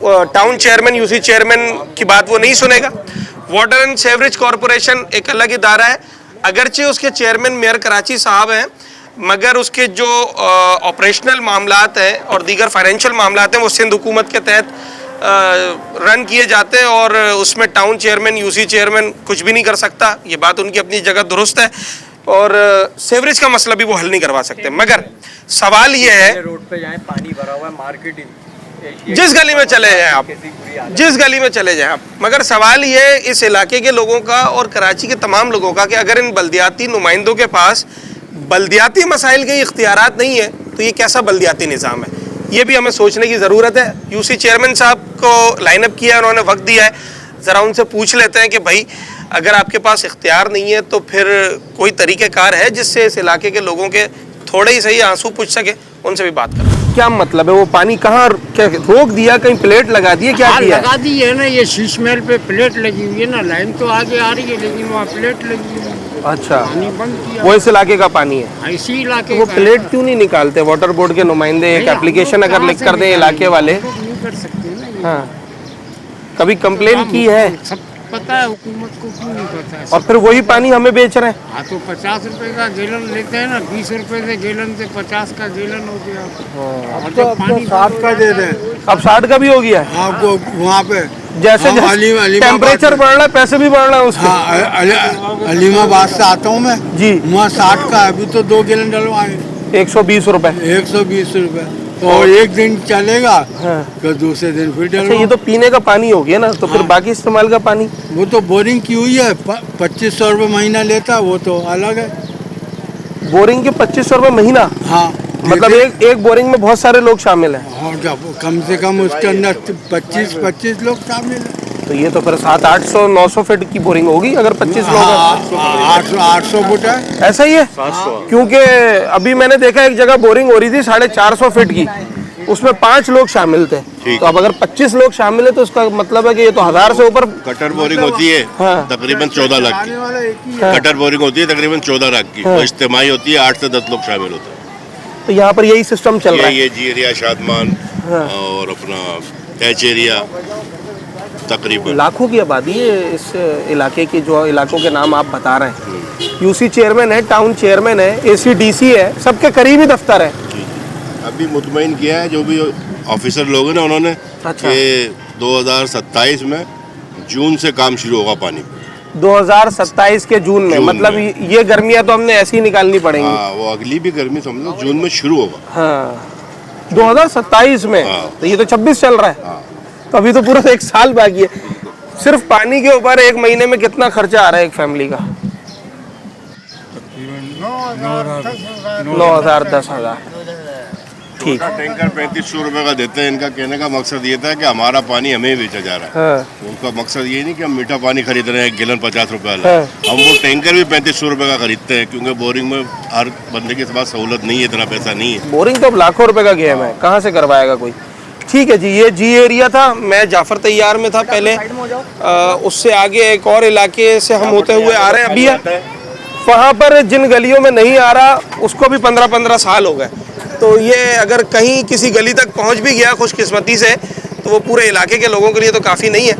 S1: टाउन चेयरमैन, यूसी चेयरमैन की बात वो नहीं सुनेगा। वाटर एंड सेवरेज कॉरपोरेशन एक अलग इदारा है, अगरचे उसके चेयरमैन मेयर कराची साहब हैं, मगर उसके जो ऑपरेशनल मामलात हैं और दीगर फाइनेंशियल मामलात हैं वो सिंध हुकूमत के तहत रन किए जाते हैं, और उसमें टाउन चेयरमैन, यूसी चेयरमैन कुछ भी नहीं कर सकता। ये बात उनकी अपनी जगह दुरुस्त है, और सेवरेज का मसला भी वो हल नहीं करवा सकते। मगर सवाल ये है,
S12: रोड पे जाएं, पानी भरा हुआ है, मार्केट
S1: जिस गली में चले जाएं आप, जिस गली में चले जाएं आप, मगर सवाल ये है इस इलाके के लोगों का और कराची के तमाम लोगों का कि अगर इन बल्दियाती नुमाइंदों के पास बल्दियाती मसाइल के इख्तियारात नहीं है तो ये कैसा बल्दियाती निज़ाम है? ये भी हमें सोचने की ज़रूरत है। यूसी चेयरमैन साहब को लाइनअप किया है, उन्होंने वक्त दिया है, ज़रा उनसे पूछ लेते हैं कि भाई अगर आपके पास इख्तियार नहीं है तो फिर कोई तरीक़ेकार है जिससे इस इलाके के लोगों के थोड़े ही सही आंसू पूछ सके, उनसे भी बात करें। क्या मतलब है? वो पानी कहाँ रोक दिया, कहीं प्लेट लगा दी है, क्या किया?
S7: लगा दी है ना, ये शीश महल पे प्लेट लगी हुई है ना, लाइन तो आगे आ रही है लेकिन वहाँ प्लेट लगी हुई है।
S1: अच्छा,
S7: पानी बंद किया।
S1: वो इस इलाके का पानी है।
S7: इसी इलाके
S1: वो
S7: का
S1: प्लेट क्यों नहीं निकालते वाटर बोर्ड के नुमाइंदे? एक एप्लीकेशन अगर लिख कर दें इलाके वाले।
S7: नहीं कर सकते ना ये।
S1: हाँ, कभी कंप्लेन की है?
S7: सब पता है, हुकूमत को क्यों नहीं पता है?
S1: और फिर वही पानी हमें बेच रहे हैं।
S7: हाँ, तो 50 रुपए का गैलन लेते हैं ना, 20 रुपए से गैलन से 50 का गैलन हो गया। और जब पानी
S6: 60 का दे रहे हैं
S1: अब 60 का भी हो गया है।
S6: आपको वहाँ पे।
S1: जैसे
S6: अलीमाबाद
S1: टेम्परेचर बढ़ रहा है, पैसे भी बढ़ रहे हैं उसके।
S6: हाँ, अलीमाबाद से आता हूँ मैं
S1: जी,
S6: वहाँ 60 का है, अभी तो 2 गैलन डलवाए
S1: 120 रुपए।
S6: 120 रुपए और एक दिन चलेगा।
S1: हाँ।
S6: तो दूसरे दिन फिर
S1: अच्छा,
S6: डलवा।
S1: ये तो पीने का पानी हो गया ना, तो फिर बाकी इस्तेमाल का पानी?
S6: वो तो बोरिंग की हुई है, 2500 रुपये महीना लेता, वो तो अलग है।
S1: बोरिंग के 2500 रुपए महीना?
S6: हाँ,
S1: मतलब एक बोरिंग में बहुत सारे लोग शामिल हैं।
S6: और जब कम से कम उसके अंदर 25 लोग शामिल हैं।
S1: तो ये तो फिर 700-800-900 फीट की बोरिंग होगी अगर 25 लोग हैं।
S6: 800 फुट है।
S1: ऐसा ही है? क्योंकि अभी मैंने देखा एक जगह बोरिंग हो रही थी 450 फीट की, उसमें 5 लोग शामिल थे। तो अब अगर 25 लोग शामिल है तो उसका मतलब है कि ये तो 1000 से ऊपर।
S13: कटर बोरिंग होती है तकरीबन 14 लाख की। कटर बोरिंग होती है तकरीबन 14 लाख की। और इज्तिमाई होती है 8 से 10 लोग शामिल होते हैं।
S1: तो यहाँ पर यही सिस्टम चल रहा है।
S13: ये जी एरिया, शादमान और अपना एच एरिया, तकरीबन
S1: लाखों की आबादी है इस इलाके की। जो इलाकों के नाम आप बता रहे हैं, यूसी चेयरमैन है, टाउन चेयरमैन है, एसीडीसी है, सबके करीब ही दफ्तर है।
S13: अभी मुतमईन किया है जो भी ऑफिसर लोग हैं ना, उन्होंने
S1: अच्छा।
S13: कि 2027 में जून से काम शुरू होगा पानी।
S1: 2027 के जून में? मतलब ये गर्मियाँ तो हमने ऐसी ही निकालनी पड़ेंगी।
S13: हाँ, वो अगली भी गर्मी समझ लो जून में शुरू होगा।
S1: हाँ, 2027 में। तो ये तो 26 चल रहा है। तो अभी तो पूरा 1 साल बाकी है। सिर्फ पानी के ऊपर एक महीने में कितना खर्चा आ रहा है एक फैमिली का? 9,000 10,000। ठीक।
S13: टैंकर 3500 रुपए का देते हैं। इनका कहने का मकसद ये था कि हमारा पानी हमें बेचा जा रहा है।
S1: हाँ।
S13: तो उनका मकसद ये नहीं कि हम मीठा पानी खरीद रहे हैं, गैलन 50 रुपए वाला। हम वो टैंकर भी 3500 रुपए का खरीदते हैं, क्योंकि बोरिंग में हर बंदे के पास सहूलत नहीं है, इतना पैसा नहीं है।
S1: बोरिंग तो अब लाखों रुपए का गेम है, कहाँ से करवाएगा कोई? ठीक है जी, ये जी एरिया था। मैं जाफर तैयार में था पहले। उससे आगे एक और इलाके से हम होते हुए आ रहे हैं। अभी वहाँ पर जिन गलियों में नहीं आ रहा उसको भी 15-15 साल हो गए। तो ये अगर कहीं किसी गली तक पहुँच भी गया खुशकिस्मती से, तो वो पूरे इलाके के लोगों के लिए तो काफ़ी नहीं है।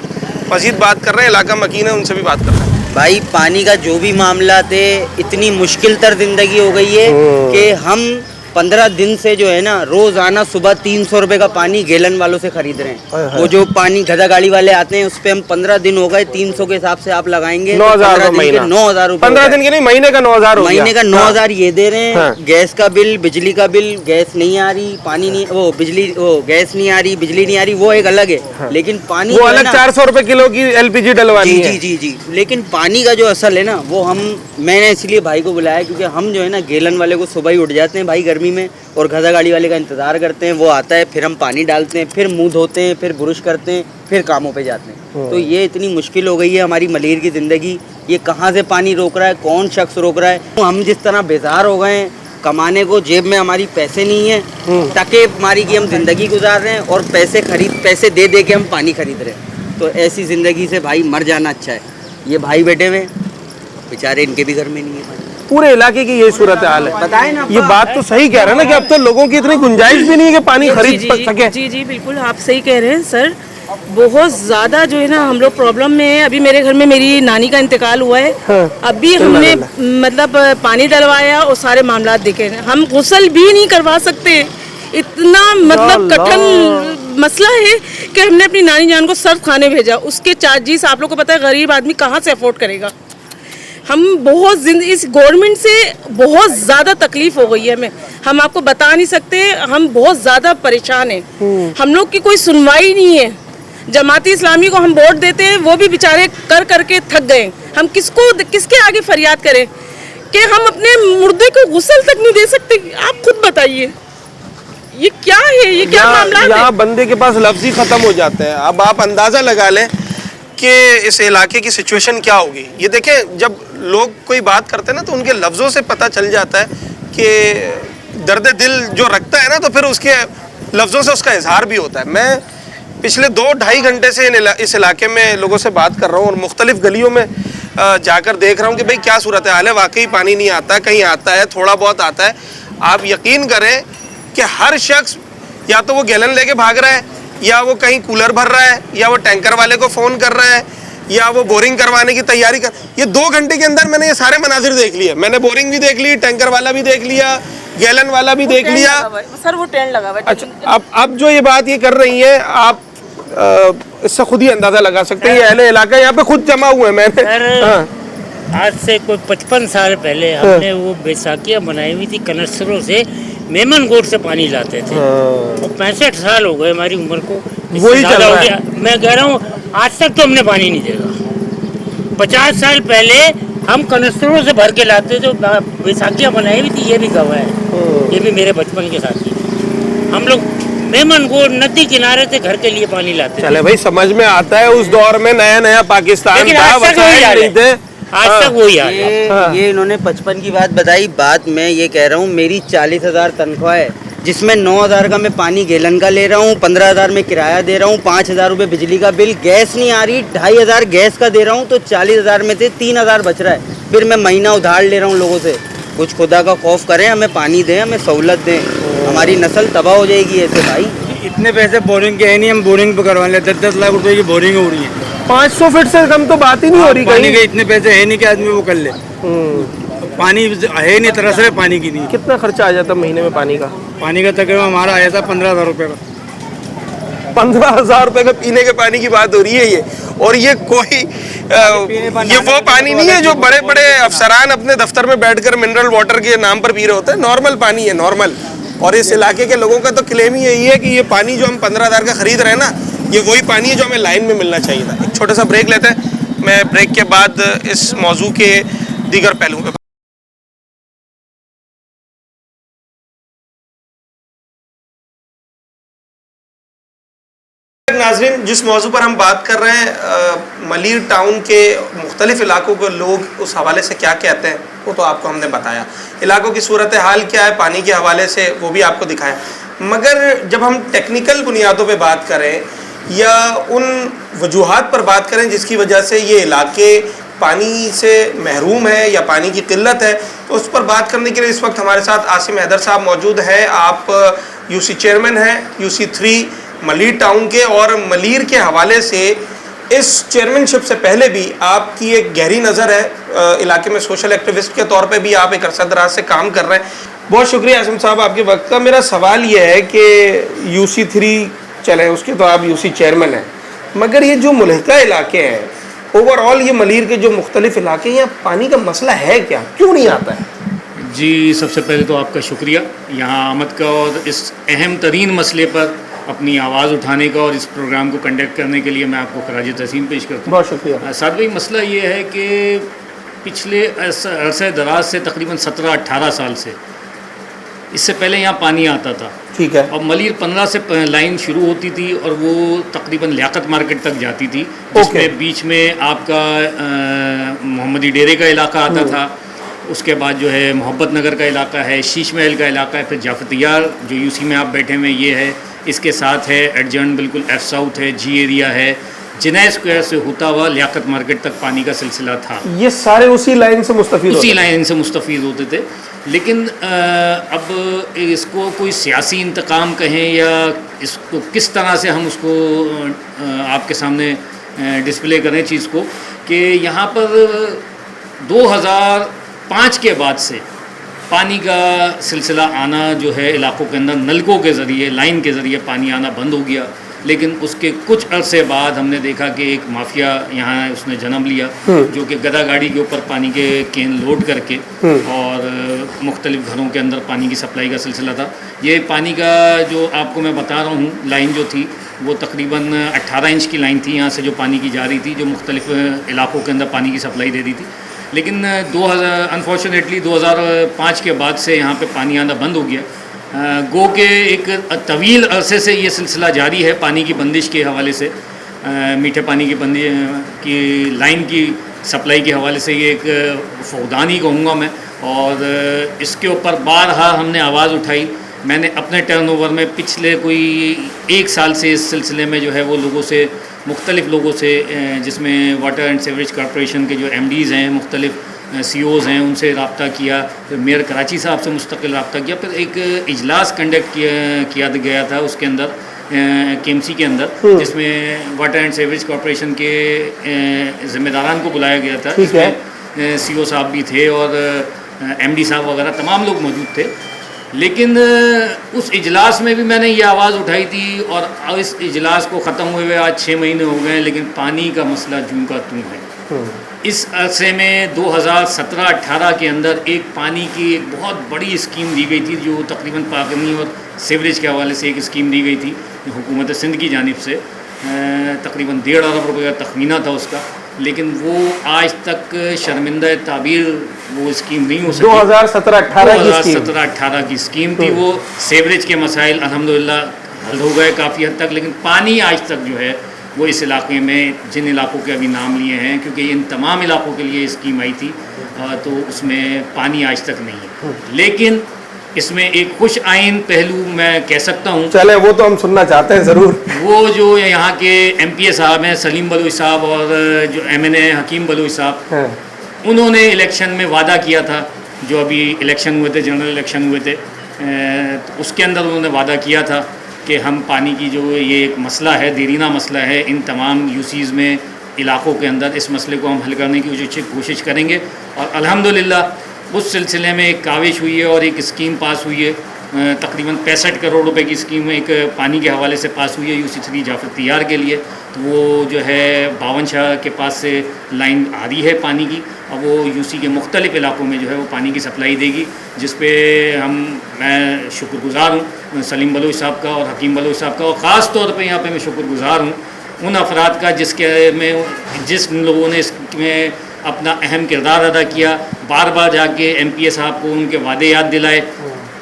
S1: मजीद बात कर रहे हैं, इलाका मकीन है, उनसे भी बात कर रहे हैं।
S14: भाई पानी का जो भी मामला थे, इतनी मुश्किल तर जिंदगी हो गई है कि हम 15 दिन से जो है ना, रोजाना सुबह 300 रुपए का पानी गैलन वालों से खरीद रहे हैं। वो जो पानी गधा गाड़ी वाले आते हैं उस पे हम 15 दिन हो गए, 300 के हिसाब से आप लगाएंगे
S1: 9,000 रुपए।
S14: 9,000 रुपए।
S1: 15 दिन के नहीं, महीने का 9,000 हो गया।
S14: महीने का 9,000 ये दे रहे हैं।
S1: हाँ।
S14: गैस का बिल, बिजली का बिल, गैस नहीं आ रही, पानी नहीं, वो बिजली, वो गैस नहीं आ रही, बिजली नहीं आ रही, वो एक अलग है। लेकिन पानी
S1: वो अलग 400 रुपए किलो की LPG डलवानी है।
S14: जी जी जी। लेकिन पानी का जो असल है ना, वो मैंने इसलिए भाई को बुलाया क्योंकि हम जो है ना गैलन वाले को सुबह ही उठ जाते हैं भाई गर्मी में, और गधा गाड़ी वाले का इंतजार करते हैं। वो आता है, फिर हम पानी डालते हैं, फिर मुंह धोते हैं, फिर ब्रश करते हैं, फिर कामों पे जाते हैं। तो ये इतनी मुश्किल हो गई है हमारी मलेर की ज़िंदगी। ये कहाँ से पानी रोक रहा है, कौन शख्स रोक रहा है? तो हम जिस तरह बेजार हो गए हैं कमाने को, जेब में हमारी पैसे नहीं है, ताकि हमारी की हम ज़िंदगी गुजार रहे हैं, और पैसे दे दे के हम पानी खरीद रहे हैं। तो ऐसी ज़िंदगी से भाई मर जाना अच्छा है। ये भाई बैठे हुए बेचारे, इनके भी घर में नहीं है पानी।
S1: पूरे इलाके की यही सूरत हाल है।
S14: बताएं ना,
S1: ये बात तो सही कह रहे हैं ना कि अब तो लोगों की इतनी गुंजाइश भी नहीं है कि पानी खरीद सके।
S15: जी जी बिल्कुल आप सही कह रहे हैं सर। बहुत ज़्यादा जो है ना हम लोग प्रॉब्लम में है। अभी मेरे घर में मेरी नानी का इंतकाल हुआ है। अभी हमने मतलब पानी डलवाया और सारे मामला देखे, हम गुस्ल भी नहीं करवा सकते। इतना मतलब कठिन मसला है कि हमने अपनी नानी जान को सर्व खाने भेजा, उसके चार्जेस आप लोग को पता है गरीब आदमी कहाँ से अफोर्ड करेगा। हम बहुत इस गवर्नमेंट से बहुत ज़्यादा तकलीफ हो गई है हमें, हम आपको बता नहीं सकते। हम बहुत ज़्यादा परेशान हैं। हम लोग की कोई सुनवाई नहीं है। जमाती इस्लामी को हम वोट देते हैं, वो भी बेचारे कर करके थक गए। हम किसके आगे फरियाद करें कि हम अपने मुर्दे को गुस्ल तक नहीं दे सकते? आप खुद बताइए ये क्या है, ये क्या मामला है?
S1: यहाँ बंदे के पास लफ्ज़ ही ख़त्म हो जाते हैं। अब आप अंदाज़ा लगा लें कि इस इलाके की सिचुएशन क्या होगी। ये देखें, जब लोग कोई बात करते हैं ना तो उनके लफ्ज़ों से पता चल जाता है कि दर्द दिल जो रखता है ना, तो फिर उसके लफ्ज़ों से उसका इजहार भी होता है। मैं पिछले 2-2.5 घंटे से इस इलाके में लोगों से बात कर रहा हूँ और मुख्तलिफ गलियों में
S2: जाकर देख रहा हूँ कि भाई क्या सूरत हाल है। वाकई पानी नहीं आता, कहीं आता है, थोड़ा बहुत आता है। आप यकीन करें कि हर शख्स या तो वो गैलन लेके भाग रहा है, या वो कहीं कूलर भर रहा है, या वो टैंकर वाले को फ़ोन कर रहा है, या वो बोरिंग करवाने की तैयारी कर। ये 2 घंटे के अंदर मैंने ये सारे मनाजिर देख लिए। मैंने बोरिंग भी देख ली, टैंकर वाला भी देख लिया, गैलन वाला भी देख लिया।
S15: सर वो टेंट लगा हुआ है।
S2: अच्छा, अब जो ये बात ये कर रही है, आप इससे खुद ही अंदाजा लगा सकते हैं। ये अहले इलाका यहाँ पे खुद जमा हुए हैं। मैंने
S16: आज से कोई 55 साल पहले हमने वो बैसाखियाँ बनाई हुई थी कनस्तरों से, मेमनगोट से पानी लाते थे। और 65 साल हो गए हमारी उम्र को,
S2: वही चल रहा है।
S16: मैं कह रहा हूँ आज तक तो हमने पानी नहीं देखा। 50 साल पहले हम कनस्तरों से भर के लाते थे, बैसाखियाँ बनाई हुई थी। ये भी गवाह है, ये भी मेरे बचपन के साथ ही हम लोग मेमनगोट नदी किनारे से घर के लिए पानी लाते।
S2: चले भाई, समझ में आता है उस दौर में नया नया पाकिस्तान था, नहीं थे।
S16: आज तक वही आ रहा।
S14: ये इन्होंने 55 की बात बताई। बात मैं ये कह रहा हूँ, मेरी 40,000 तनख्वाह है, जिसमें 9,000 का मैं पानी गैलन का ले रहा हूँ, 15,000 में किराया दे रहा हूँ, 5,000 रुपये बिजली का बिल, गैस नहीं आ रही, 2,500 गैस का दे रहा हूँ, तो 40,000 में से 3,000 बच रहा है। फिर मैं महीना उधार ले रहा हूँ लोगों से। कुछ खुदा का खौफ करें, हमें पानी दें, हमें सहूलत दें, हमारी नस्ल तबाह हो जाएगी ऐसे भाई।
S10: इतने पैसे बोरिंग के है नहीं, हम बोरिंग पे करवा लें। 10-10 लाख रुपए की बोरिंग हो रही है।
S2: 500 फीट से कम तो बात ही नहीं हो रही।
S10: पानी के इतने पैसे है नहीं कि आदमी वो कर ले। पानी है नहीं, तरस रहे पानी की नहीं।
S2: कितना खर्चा आ जाता महीने में पानी का?
S10: पानी का तकरीबन हमारा आया था 15,000 रुपये का।
S2: 15,000 रुपए का पीने के पानी की बात हो रही है ये। और ये कोई ये वो पानी नहीं है जो बड़े बड़े अफसरान अपने दफ्तर में बैठकर मिनरल वाटर के नाम पर पी रहे होते हैं। नॉर्मल पानी है, नॉर्मल। और इस इलाके के लोगों का तो क्लेम ही यही है कि ये पानी जो हम 15,000 का खरीद रहे हैं ना, ये वही पानी है जो हमें लाइन में मिलना चाहिए था। एक छोटा सा ब्रेक लेते हैं, मैं ब्रेक के बाद इस मौजू के दीगर पहलुओं पे। नाज़रीन, जिस मौजू पर हम बात कर रहे हैं, मलीर टाउन के मुख्तलिफ इलाकों के लोग उस हवाले से क्या कहते हैं, वो तो आपको हमने बताया। इलाकों की सूरत हाल क्या है पानी के हवाले से, वो भी आपको दिखाया। मगर जब हम टेक्निकल बुनियादों पे बात करें या उन वजूहात पर बात करें जिसकी वजह से ये इलाके पानी से महरूम है या पानी की किल्लत है, तो उस पर बात करने के लिए इस वक्त हमारे साथ आसिम हैदर साहब मौजूद हैं। आप यूसी चेयरमैन हैं यूसी 3 मलीर टाउन के, और मलीर के हवाले से इस चेयरमैनशिप से पहले भी आपकी एक गहरी नज़र है। इलाके में सोशल एक्टिविस्ट के तौर पे भी आप एक अरसा दराज से काम कर रहे हैं। बहुत शुक्रिया आसिम साहब आपके वक्त का। मेरा सवाल ये है कि यूसी 3 चले, उसके तो आप यूसी चेयरमैन हैं, मगर ये जो मुल्हिका इलाके हैं, ओवरऑल ये मलीर के जो मुख्तलिफ इलाके हैं, यहाँ पानी का मसला है क्या, क्यों नहीं आता है?
S17: जी, सबसे पहले तो आपका शुक्रिया यहाँ आमद का, और इस अहम तरीन मसले पर अपनी आवाज़ उठाने का और इस प्रोग्राम को कंडक्ट करने के लिए मैं आपको खराज तहसीन पेश करता हूँ।
S2: बहुत शुक्रिया।
S17: साथ भाई, मसला ये है कि पिछले अरसे दराज से तकरीबन 17-18 साल से, इससे पहले यहाँ पानी आता था।
S2: ठीक है।
S17: और मलीर 15 से लाइन शुरू होती थी और वो तकरीबन लियाकत मार्केट तक जाती थी, जिसमें बीच में आपका मोहम्मदी डेरे का इलाका आता था, उसके बाद जो है मोहब्बत नगर का इलाका है, शीश महल का इलाका है, फिर जाफतियार जो यूसी में आप बैठे हुए ये है, इसके साथ है एडजर्न बिल्कुल एफ साउथ है, जी एरिया है, जिनाय स्क्वायर से होता हुआ लियाकत मार्केट तक पानी का सिलसिला था।
S2: ये सारे उसी लाइन से मुस्तफीद
S17: होते थे। लेकिन अब इसको कोई सियासी इंतकाम कहें या इसको किस तरह से हम उसको आपके सामने डिस्प्ले करें चीज़ को, कि यहाँ पर 2005 के बाद से पानी का सिलसिला आना जो है इलाकों के अंदर नलकों के ज़रिए, लाइन के ज़रिए पानी आना बंद हो गया। लेकिन उसके कुछ अरसे बाद हमने देखा कि एक माफिया यहाँ उसने जन्म लिया, जो कि गदा गाड़ी के ऊपर पानी के केन लोड करके और मुख्तलिफ घरों के अंदर पानी की सप्लाई का सिलसिला था। ये पानी का जो आपको मैं बता रहा हूँ लाइन जो थी, वो तकरीबन 18 इंच की लाइन थी यहाँ से जो पानी की जा रही थी, जो मुख्तलिफ इलाकों के अंदर पानी की सप्लाई दे रही थी। लेकिन 2005 के बाद से यहाँ पे पानी आना बंद हो गया। गो के एक तवील अरसे से ये सिलसिला जारी है पानी की बंदिश के हवाले से, मीठे पानी की की लाइन की सप्लाई के हवाले से। ये एक फौदान ही कहूँगा मैं, और इसके ऊपर बारहा हमने आवाज़ उठाई। मैंने अपने टर्नओवर में पिछले कोई 1 साल से इस सिलसिले में जो है वो लोगों से मुख्तलिफ़ लोगों से जिसमें वाटर एंड सीवरेज कॉरपोरेशन के जो MDs हैं, मुख्तलिफ़ CEOs हैं, उनसे रब्ता किया, फिर मेयर कराची साहब से मुस्तकिल रब्ता किया, फिर एक इजलास कंडक्ट किया गया था उसके अंदर KMC के अंदर, जिसमें वाटर एंड सीवरेज कॉरपोरेशन के ज़िम्मेदारान को बुलाया गया था। इसमें CEO साहब भी थे और MD साहब वगैरह तमाम लोग मौजूद थे। लेकिन उस इजलास में भी मैंने ये आवाज़ उठाई थी और इस इजलास को ख़त्म हुए आज 6 महीने हो गए, लेकिन पानी का मसला जूं का तूं है। इस अरसे में 2017-18 के अंदर एक पानी की एक बहुत बड़ी स्कीम दी गई थी, जो तकरीबन पानी और सीवरेज के हवाले से एक स्कीम दी गई थी हुकूमत सिंध की जानिब से, तकरीबन 1.5 अरब रुपये का तखमीना था उसका, लेकिन वो आज तक शर्मिंदा ताबीर वो स्कीम नहीं हो सकी। 2017-18 की स्कीम थी वो। सीवरेज के मसाइल अल्हम्दुलिल्लाह हल हो गए काफ़ी हद तक, लेकिन पानी आज तक जो है वो इस इलाके में, जिन इलाकों के अभी नाम लिए हैं, क्योंकि इन तमाम इलाकों के लिए स्कीम आई थी, तो उसमें पानी आज तक नहीं है। लेकिन इसमें एक खुश आइन पहलू मैं कह सकता हूँ।
S1: चले, वो तो हम सुनना चाहते हैं ज़रूर।
S17: वो जो यहाँ के MPA साहब हैं, सलीम बलोच साहब, और जो MNA हकीम बलोच साहब, उन्होंने इलेक्शन में वादा किया था, जो अभी इलेक्शन हुए थे, जनरल इलेक्शन हुए थे, तो उसके अंदर उन्होंने वादा किया था कि हम पानी की जो ये एक मसला है, देरीना मसला है, इन तमाम UCs में इलाकों के अंदर इस मसले को हम हल करने की कोशिश करेंगे। और अल्हम्दुलिल्लाह उस सिलसिले में एक काविश हुई है और एक स्कीम पास हुई है, तकरीबन 65 करोड़ रुपए की स्कीम एक पानी के हवाले से पास हुई है UC3 जाफर तैयार के लिए। तो वो जो है बावन शाह के पास से लाइन आ रही है पानी की, और वो UC के मुख्तलिफ़ इलाकों में जो है वो पानी की सप्लाई देगी, जिस पे मैं शुक्रगुज़ार हूँ सलीम बलोच साहब का और हकीम बलोच साहब का, और ख़ास तौर पे यहाँ पे मैं शुक्रगुज़ार हूँ उन अफराद का जिस लोगों ने इसमें अपना अहम किरदार अदा किया। बार बार जाके MPA साहब को उनके वादे याद दिलाए,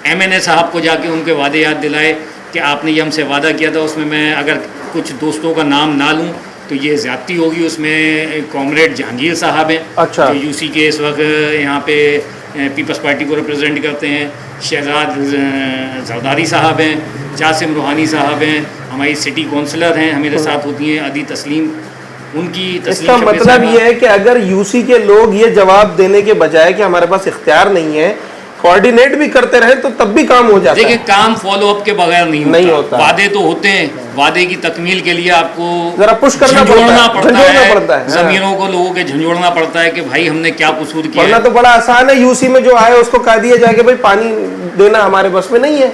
S17: MNA साहब को जाके उनके वादे याद दिलाए कि आपने ये हमसे वादा किया था। उसमें मैं अगर कुछ दोस्तों का नाम ना लूँ तो ये ज़्यादती होगी। उसमें कॉमरेड जहांगीर साहब हैं,
S1: अच्छा,
S17: जो UC के इस वक्त यहाँ पे पीपल्स पार्टी को रिप्रेजेंट करते हैं। शहजाद जरदारी साहब हैं, जासिम रूहानी साहब हैं, हमारी सिटी काउंसलर हैं, हमारे साथ होती हैं अदी तस्लीम। उनकी
S1: इसका मतलब ये है कि अगर UC के लोग ये जवाब देने के बजाय कि हमारे पास इख्तियार नहीं है, कोऑर्डिनेट भी करते रहे, तो तब भी काम हो जाता है।
S17: देखिए, काम फॉलो अप के बगैर नहीं होता। वादे तो होते हैं, वादे की तकमील के लिए आपको
S1: जरा पुश करना पड़ता है,
S17: जमीरों को लोगों के झंझोड़ना पड़ता है कि भाई हमने क्या कसूर किया।
S1: वरना तो बड़ा आसान है, UC में जो आए उसको कह दिया जाए कि भाई पानी देना हमारे बस में नहीं है।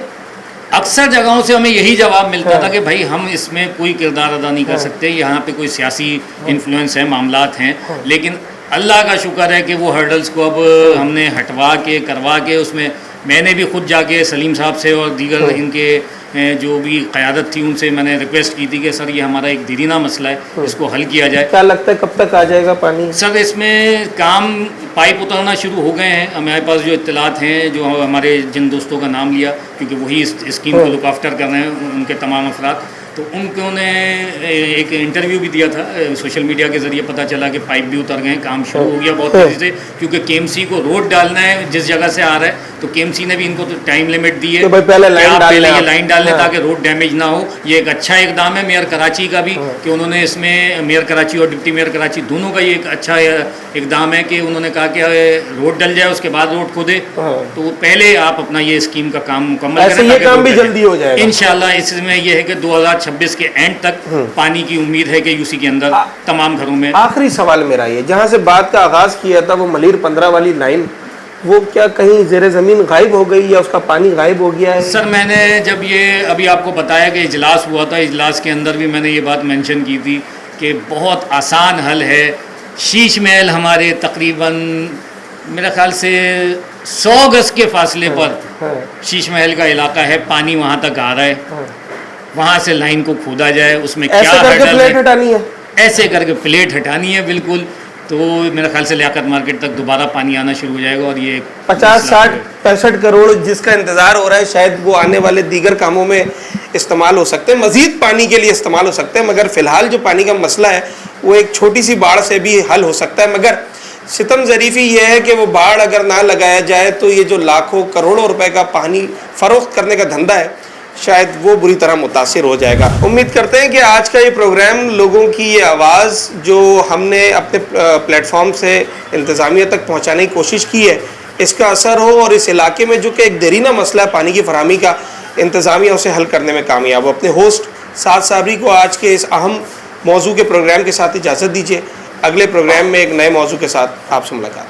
S17: अक्सर जगहों से हमें यही जवाब मिलता था कि भाई हम इसमें कोई किरदार अदा नहीं कर सकते, यहाँ पे कोई सियासी इन्फ्लुएंस है, मामलात हैं। लेकिन अल्लाह का शुक्र है कि वो हर्डल्स को अब हमने हटवा के करवा के, उसमें मैंने भी खुद जाके सलीम साहब से और दीगर इनके जो भी क़यादत थी उनसे मैंने रिक्वेस्ट की थी कि सर ये हमारा एक दीरीना मसला है, इसको हल किया जाए।
S1: क्या लगता है कब तक आ जाएगा पानी?
S17: सर इसमें काम पाइप उतरना शुरू हो गए हैं। हमारे पास जो इत्तलात हैं, जो हमारे जिन दोस्तों का नाम लिया, क्योंकि वही इस स्कीम को लुक आफ्टर कर रहे हैं, उनके तमाम अफराद, तो उन्होंने एक इंटरव्यू भी दिया था, सोशल मीडिया के ज़रिए पता चला कि पाइप भी उतर गए, काम शुरू हो गया बहुत तेज़ी से। क्योंकि KMC को रोड डालना है जिस जगह से आ रहा है, तो KMC ने भी इनको तो टाइम लिमिट दी है,
S1: तो पहले
S17: लाइन डाल लें ताकि रोड डैमेज ना हो। ये एक अच्छा इकदाम है मेयर कराची का भी, कि उन्होंने इसमें मेयर कराची और डिप्टी मेयर कराची दोनों का ये एक अच्छा इकदाम है कि उन्होंने कहा कि रोड डल जाए उसके बाद रोड खोदे, तो पहले आप अपना ये स्कीम का काम मुकम्मल करें,
S1: ये काम भी जल्दी हो जाएगा
S17: इंशाल्लाह। इसमें यह है कि 2026 के एंड तक पानी की उम्मीद है कि UC के अंदर तमाम घरों में।
S1: आखिरी सवाल मेरा ये, जहाँ से बात का आगाज किया था, वो मलीर 15 वाली लाइन, वो क्या कहीं ज़ेरे ज़मीन गायब हो गई या उसका पानी गायब हो गया है?
S17: सर मैंने जब ये अभी आपको बताया कि इजलास हुआ था, इजलास के अंदर भी मैंने ये बात मेंशन की थी कि बहुत आसान हल है। शीश महल हमारे तकरीबन मेरे ख्याल से 100 गज के फासले पर शीश महल का इलाका है, पानी वहाँ तक आ रहा है, वहाँ से लाइन को खोदा जाए, उसमें क्या
S1: प्लेट हटानी है,
S17: ऐसे करके प्लेट हटानी है बिल्कुल, तो मेरे ख्याल से लियाकत मार्केट तक दोबारा पानी आना शुरू हो जाएगा। और ये
S1: 50, 60, 65 करोड़ जिसका इंतज़ार हो रहा है, शायद वो आने वाले दीगर कामों में इस्तेमाल हो सकते हैं, मज़ीद पानी के लिए इस्तेमाल हो सकते हैं। मगर फ़िलहाल जो पानी का मसला है वो एक छोटी सी बाढ़ से भी हल हो सकता है। मगर सितम ज़रीफ़ी ये है कि वो बाढ़ अगर ना लगाया जाए तो ये जो लाखों करोड़ों रुपए का पानी फ़रोख्त करने का धंधा है,
S2: शायद वो बुरी तरह मुतासिर हो जाएगा। उम्मीद करते हैं कि आज का ये प्रोग्राम लोगों की ये आवाज़ जो हमने अपने प्लेटफॉर्म से इंतज़ामिया तक पहुंचाने की कोशिश की है, इसका असर हो और इस इलाके में जो कि एक देरीना मसला है पानी की फराहमी का, इंतज़ामिया उसे हल करने में कामयाब हो। अपने होस्ट साद साबरी को आज के इस अहम मौजू के प्रोग्राम के साथ इजाज़त दीजिए। अगले प्रोग्राम में एक नए मौजू के साथ आपसे मुलाकात।